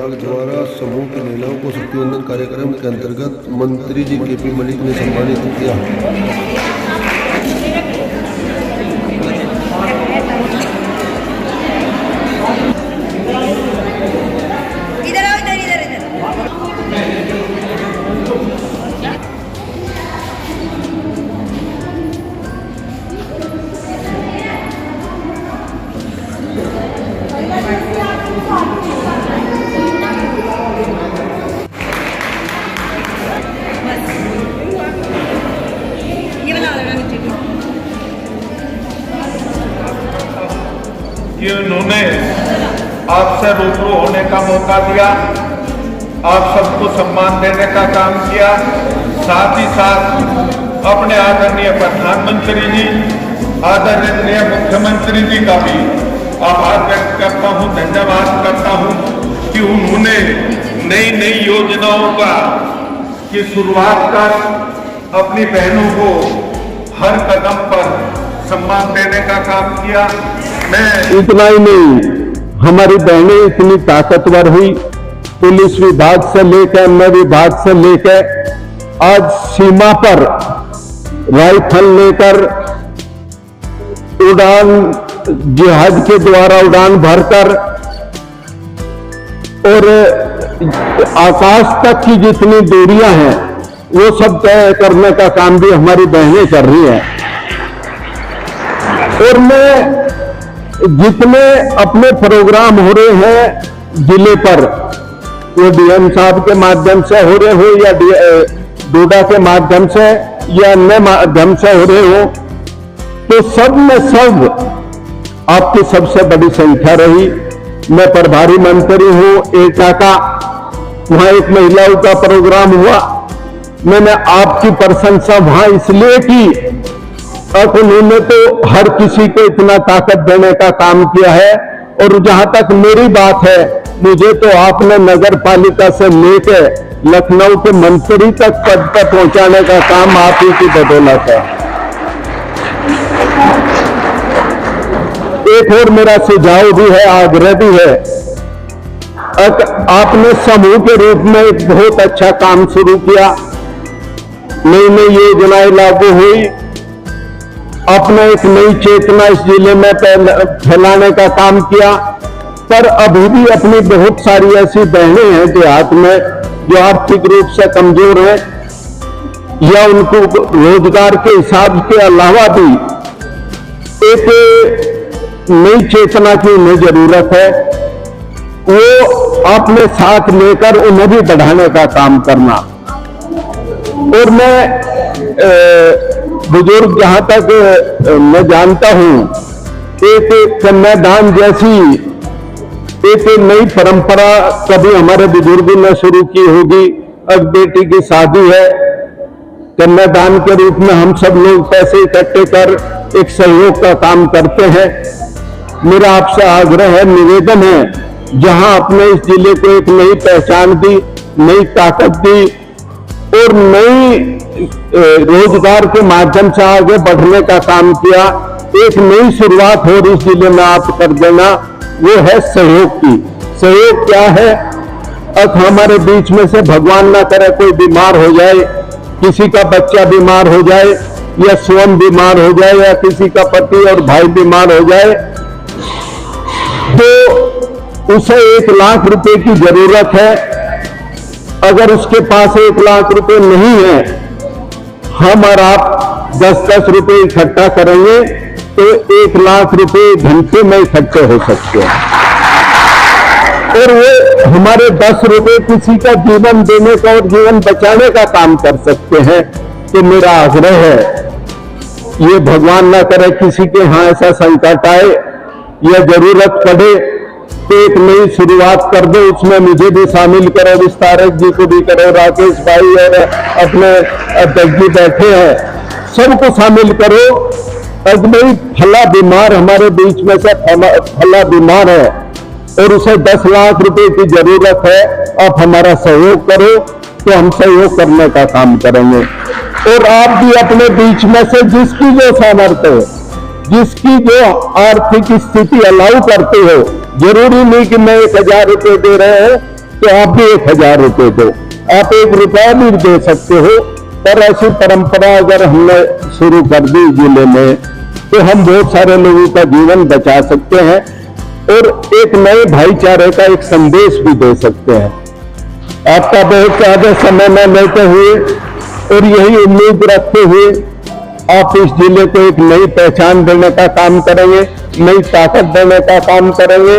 विभाग द्वारा समूह की महिलाओं को शक्तिवंदन कार्यक्रम के अंतर्गत मंत्री जी केपी मलिक ने सम्मानित किया। कि उन्होंने आपसे रूबरू होने का मौका दिया, आप सबको सम्मान देने का काम किया, साथ ही साथ अपने आदरणीय प्रधानमंत्री जी, आदरणीय मुख्यमंत्री जी का भी आभार व्यक्त करता हूं, धन्यवाद करता हूं कि उन्होंने नई नई योजनाओं का की शुरुआत कर अपनी बहनों को हर कदम पर सम्मान देने का काम किया। मैं इतना ही नहीं, हमारी बहनें इतनी ताकतवर हुई, पुलिस विभाग से लेकर अन्य विभाग से लेकर आज सीमा पर राइफल लेकर उड़ान जहाज के द्वारा उड़ान भरकर और आकाश तक की जितनी दूरियां हैं वो सब तय करने का काम भी हमारी बहनें कर रही हैं। और मैं जितने अपने प्रोग्राम हो रहे हैं जिले पर, वो डीएम साहब के माध्यम से हो रहे हो या डोडा के माध्यम से या अन्य माध्यम से हो रहे हो, तो सब में सब आपकी सबसे बड़ी संख्या रही। मैं प्रभारी मंत्री हूं एटा का, वहां एक महिलाओं का प्रोग्राम हुआ, मैंने आपकी प्रशंसा वहां इसलिए की और उन्होंने तो हर किसी को इतना ताकत देने का काम किया है। और जहां तक मेरी बात है, मुझे तो आपने नगर पालिका से लेकर लखनऊ के मंत्री तक पद पर पहुंचाने का काम आप ही की बदौलत है। एक और मेरा सुझाव भी है, आग्रह भी है, आपने समूह के रूप में एक बहुत अच्छा काम शुरू किया, नई नई योजनाएं लागू हुई, अपने एक नई चेतना इस जिले में फैलाने का काम किया। पर अभी भी अपनी बहुत सारी ऐसी बहनें हैं देहात में जो आर्थिक रूप से कमजोर हैं या उनको रोजगार के हिसाब के अलावा भी एक नई चेतना की उन्हें जरूरत है, वो अपने साथ लेकर उन्हें भी बढ़ाने का काम करना। और मैं बुजुर्ग जहां तक मैं जानता हूं, एक कन्यादान जैसी एक नई परंपरा कभी हमारे बुजुर्गों ने शुरू की होगी। अब बेटी की शादी है, कन्यादान के रूप में हम सब लोग पैसे इकट्ठे कर एक सहयोग का काम करते हैं। मेरा आपसे आग्रह है, निवेदन है, जहां अपने इस जिले को एक नई पहचान दी, नई ताकत दी और नई रोजगार के माध्यम से आगे बढ़ने का काम किया, एक नई शुरुआत हो रही इस जिले में आप कर देना, वो है सहयोग की। सहयोग क्या है? अब हमारे बीच में से भगवान ना करे कोई बीमार हो जाए, किसी का बच्चा बीमार हो जाए या स्वयं बीमार हो जाए या किसी का पति और भाई बीमार हो जाए, तो उसे 1 लाख रुपए की जरूरत है। अगर उसके पास 1 लाख रुपए नहीं है, हम और आप 10-10 रुपए इकट्ठा करेंगे तो 1 लाख रुपए घंटे में इकट्ठे हो सकते हैं और वो हमारे 10 रुपए किसी का जीवन देने का और जीवन बचाने का काम कर सकते हैं। तो मेरा आग्रह है, ये भगवान ना करे किसी के यहां ऐसा संकट आए या जरूरत पड़े तो एक नई शुरुआत कर दो, उसमें मुझे भी शामिल करो, विस्तारक जी को भी करो, राकेश भाई और अपने अध्यक्ष जी बैठे हैं, सबको शामिल करो। अजमई फला बीमार हमारे बीच में से फला बीमार है और उसे 10 लाख रुपए की जरूरत है, आप हमारा सहयोग करो तो हम सहयोग करने का काम करेंगे। और आप भी अपने बीच में से जिसकी जो सामर्थ्य हो, जिसकी जो आर्थिक स्थिति अलाउ करते हो, जरूरी नहीं कि मैं 1000 रुपए दे रहे हैं तो आप भी 1000 रुपए दो, आप 1 रुपया भी दे सकते हो। पर ऐसी परंपरा अगर हमने शुरू कर दी जिले में तो हम बहुत सारे लोगों का जीवन बचा सकते हैं और एक नए भाईचारे का एक संदेश भी दे सकते हैं। आपका बहुत ज्यादा समय न लेते हुए और यही उम्मीद रखते हुए आप इस जिले को एक नई पहचान देने का काम करेंगे, नई ताकत देने का काम करेंगे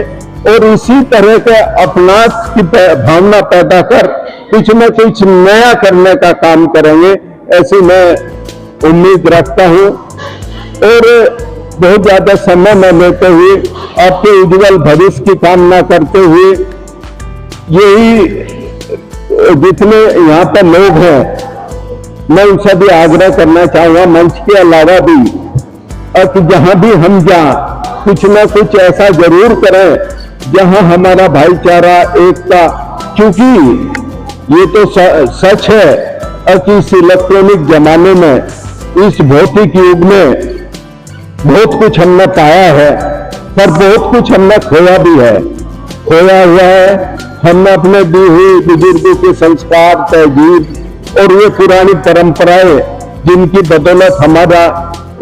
और इसी तरह के अपनात की भावना पैदा कर कुछ न कुछ नया करने का काम करेंगे, ऐसी मैं उम्मीद रखता हूं। और बहुत ज्यादा समय न लेते हुए आपके उज्जवल भविष्य की कामना करते हुए यही जितने यहाँ पर लोग हैं मैं उनसे भी आग्रह करना चाहूंगा मंच के अलावा भी कि जहां भी हम जाएं कुछ न कुछ ऐसा जरूर करें जहां हमारा भाईचारा एकता, क्योंकि ये तो सच है कि इस इलेक्ट्रॉनिक जमाने में इस भौतिक युग में बहुत कुछ हमने पाया है पर बहुत कुछ हमने खोया भी है, खोया हुआ है। हमने अपने दी हुई बुजुर्गों के संस्कार, तहजीब और ये पुरानी परंपराएं जिनकी बदौलत हमारा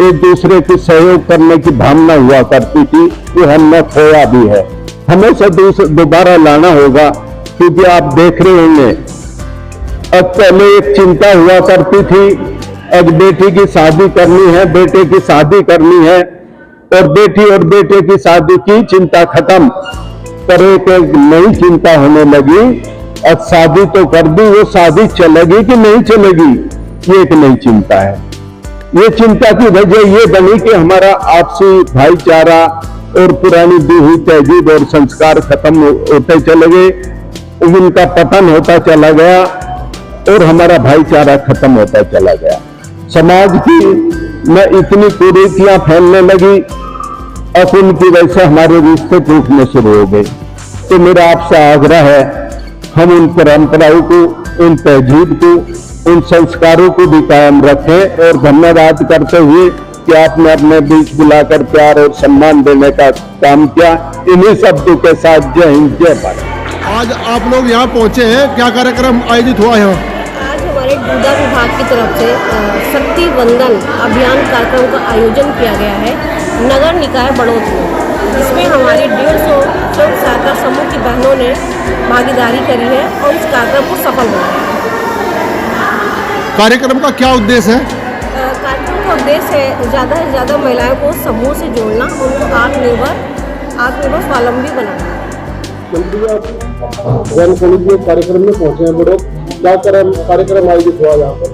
एक दूसरे की सहयोग करने की भावना हुआ करती थी, वो हमने खोया भी है। हमें से दोबारा लाना होगा, क्योंकि आप देख रहे होंगे अब पहले एक चिंता हुआ करती थी, अब बेटी की शादी करनी है, बेटे की शादी करनी है और बेटी और बेटे की शादी की चिंता खत्म, पर एक नई चिंता होने लगी। अब शादी तो कर दी, वो शादी चलेगी कि नहीं चलेगी, ये एक नई चिंता है। ये चिंता की वजह ये बनी कि हमारा आपसी भाईचारा और पुरानी दी हुई तहजीब और संस्कार खत्म होते चले गए, उनका पतन होता चला गया और हमारा भाईचारा खत्म होता चला गया। समाज की में इतनी कुरीतियां फैलने लगी, अब उनकी वजह से हमारे रिश्ते टूटने शुरू हो गए। तो मेरा आपसे आग्रह है, हम उन परंपराओं को, उन तहजीब को, उन संस्कारों को भी कायम रखें और धन्यवाद करते हुए कि आपने अपने बीच बुलाकर प्यार और सम्मान देने का काम किया। इन्हीं शब्दों के साथ जय हिंद, जय भारत। आज आप लोग यहाँ पहुँचे हैं, क्या कार्यक्रम आयोजित हुआ है? आज हमारे डूडा विभाग की तरफ से शक्ति वंदन अभियान कार्यक्रम का आयोजन किया गया है नगर निकाय बड़ौद में, जिसमें हमारी 150 स्वयं सहायता समूह की बहनों ने भागीदारी करी है और इस कार्यक्रम को सफल बनाया है। कार्यक्रम का क्या उद्देश्य है? कार्यक्रम का उद्देश्य है ज़्यादा से ज़्यादा महिलाओं को समूह से जोड़ना, उनको आत्मनिर्भर स्वावलंबी बनाना। कार्यक्रम में पहुंचे हैं बड़ो, क्या कार्यक्रम आयोजित हुआ यहाँ पर?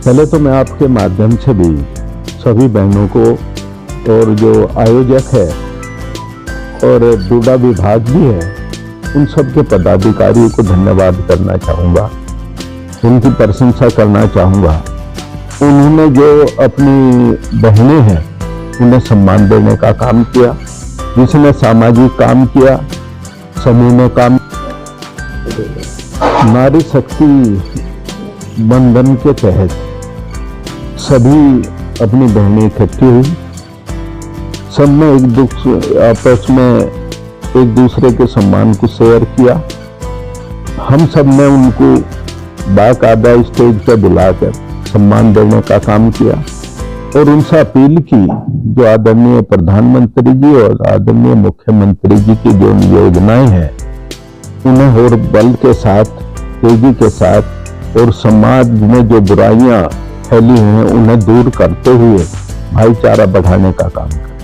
पहले तो मैं आपके माध्यम से भी सभी बहनों को और जो आयोजक है और डूडा विभाग भी है, उन सब के पदाधिकारियों को धन्यवाद करना चाहूँगा, उनकी प्रशंसा करना चाहूँगा। उन्होंने जो अपनी बहनें हैं उन्हें सम्मान देने का काम किया, जिसने सामाजिक काम किया, समूह में काम। नारी शक्ति बंधन के तहत सभी अपनी बहनें इकट्ठी हुई, सब ने आपस में एक दूसरे के सम्मान को शेयर किया। हम सब ने उनको बाकायदा स्टेज पर बुलाकर सम्मान देने का काम किया और उनसे अपील की, जो आदरणीय प्रधानमंत्री जी और आदरणीय मुख्यमंत्री जी की जो योजनाएं हैं उन्हें और बल के साथ, तेजी के साथ और समाज में जो बुराइयां फैली हैं उन्हें दूर करते हुए भाईचारा बढ़ाने का काम करें।